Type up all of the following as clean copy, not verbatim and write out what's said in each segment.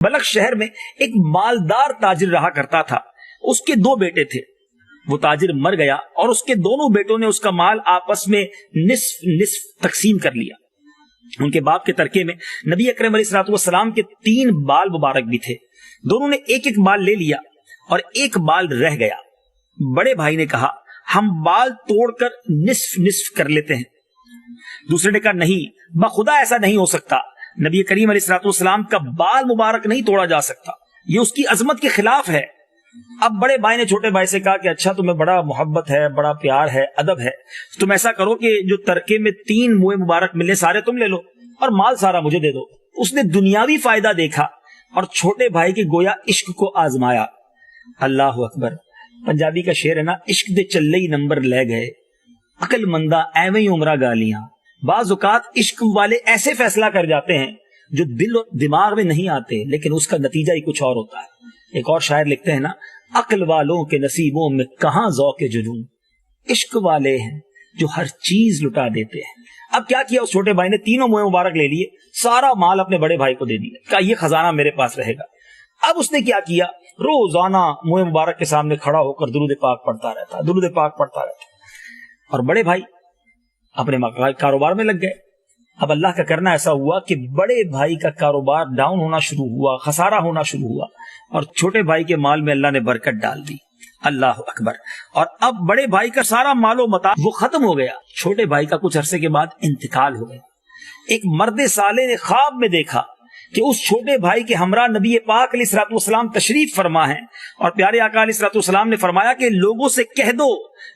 بلخ شہر میں ایک مالدار تاجر رہا کرتا تھا. اس کے 2 بیٹے تھے. وہ تاجر مر گیا اور اس کے دونوں بیٹوں نے اس کا مال آپس میں نصف نصف تقسیم کر لیا. ان کے باپ کے ترکے میں نبی اکرم علیہ الصلوۃ والسلام کے 3 بال مبارک بھی تھے. دونوں نے ایک ایک بال لے لیا اور ایک بال رہ گیا. بڑے بھائی نے کہا ہم بال توڑ کر نصف نصف کر لیتے ہیں. دوسرے نے کہا نہیں بخدا ایسا نہیں ہو سکتا. نبی کریم علیہ الصلوۃ والسلام کا بال مبارک نہیں توڑا جا سکتا, یہ اس کی عظمت کے خلاف ہے. اب بڑے بھائی نے چھوٹے بھائی سے کہا کہ اچھا تمہیں بڑا محبت ہے, بڑا پیار ہے, ادب ہے, تم ایسا کرو کہ جو ترکے میں 3 موئے مبارک ملے سارے تم لے لو اور مال سارا مجھے دے دو. اس نے دنیاوی فائدہ دیکھا اور چھوٹے بھائی کے گویا عشق کو آزمایا. اللہ اکبر. پنجابی کا شعر ہے نا, عشق دے چلے ہی نمبر لے گئے, عقل مندہ ایویں ہی عمرہ گالیاں. بعض اوقات عشق والے ایسے فیصلہ کر جاتے ہیں جو دل و دماغ میں نہیں آتے, لیکن اس کا نتیجہ ہی کچھ اور ہوتا ہے. ایک اور شاعر لکھتے ہیں نا, عقل والوں کے نصیبوں میں کہاں ذوق جنون, عشق والے ہیں جو ہر چیز لٹا دیتے ہیں. اب کیا کیا اس چھوٹے بھائی نے, تینوں موئے مبارک لے لیے, سارا مال اپنے بڑے بھائی کو دے دیا, کہا یہ خزانہ میرے پاس رہے گا. اب اس نے کیا کیا, روزانہ موئے مبارک کے سامنے کھڑا ہو کر درود پاک پڑھتا رہتا, درود پاک پڑھتا رہتا. اور بڑے بھائی اپنے کاروبار میں لگ گئے. اب اللہ کا کرنا ایسا ہوا کہ بڑے بھائی کا کاروبار ڈاؤن ہونا شروع ہوا, خسارہ ہونا شروع ہوا, اور چھوٹے بھائی کے مال میں اللہ نے برکت ڈال دی. اللہ اکبر. اور اب بڑے بھائی کا سارا مال و متاع وہ ختم ہو گیا. چھوٹے بھائی کا کچھ عرصے کے بعد انتقال ہو گیا. ایک مرد صالح نے خواب میں دیکھا کہ اس چھوٹے بھائی کے ہمراہ نبی پاک علیہ الصلوۃ والسلام تشریف فرما ہیں, اور پیارے آقا علیہ الصلوۃ والسلام نے فرمایا کہ لوگوں سے کہہ دو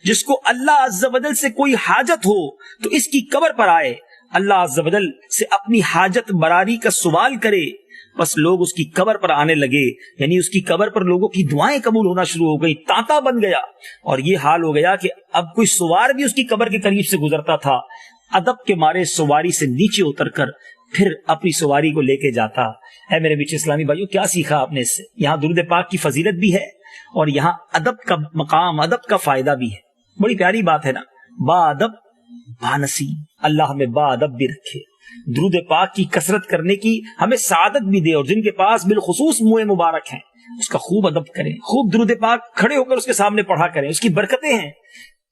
جس کو اللہ عز و جل سے کوئی حاجت ہو تو اس کی قبر پر آئے, اللہ عز و جل سے اپنی حاجت براری کا سوال کرے. بس لوگ اس کی قبر پر آنے لگے, یعنی اس کی قبر پر لوگوں کی دعائیں قبول ہونا شروع ہو گئی, تانتا بن گیا. اور یہ حال ہو گیا کہ اب کوئی سوار بھی اس کی قبر کے قریب سے گزرتا تھا, ادب کے مارے سواری سے نیچے اتر کر پھر اپنی سواری کو لے کے جاتا. اے میرے میٹھے اسلامی بھائیو, کیا سیکھا آپ نے اس سے؟ یہاں درود پاک کی فضیلت بھی ہے اور یہاں ادب کا مقام, ادب کا فائدہ بھی ہے. بڑی پیاری بات ہے نا, با ادب با نصیب. اللہ ہمیں با ادب بھی رکھے, درود پاک کی کثرت کرنے کی ہمیں سعادت بھی دے, اور جن کے پاس بالخصوص موئے مبارک ہیں اس کا خوب ادب کریں, خوب درود پاک کھڑے ہو کر اس کے سامنے پڑھا کریں, اس کی برکتیں ہیں.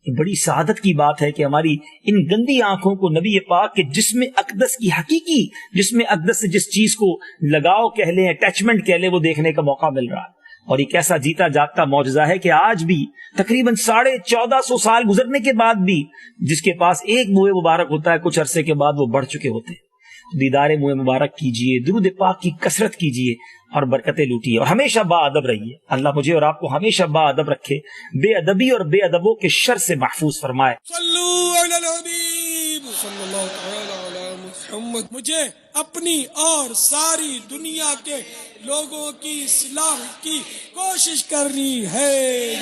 یہ بڑی سعادت کی بات ہے کہ ہماری ان گندی آنکھوں کو نبی پاک کے جسم اقدس کی حقیقی جسم اقدس سے جس چیز کو لگاؤ کہہ لیں, اٹیچمنٹ کہہ لیں, وہ دیکھنے کا موقع مل رہا ہے. اور ایک ایسا جیتا جاگتا معجزہ ہے کہ آج بھی تقریباً 1450 سال گزرنے کے بعد بھی جس کے پاس ایک موئے مبارک ہوتا ہے, کچھ عرصے کے بعد وہ بڑھ چکے ہوتے ہیں. دیدار موئے مبارک کیجئے, درود پاک کی کثرت کیجئے اور برکتیں لوٹیے, اور ہمیشہ با ادب رہیے. اللہ مجھے اور آپ کو ہمیشہ با ادب رکھے, بے ادبی اور بے ادبوں کے شر سے محفوظ فرمائے. صلو علی الحبیب صلی اللہ تعالی علی محمد. مجھے اپنی اور ساری دنیا کے لوگوں کی اصلاح کی کوشش کرنی ہے.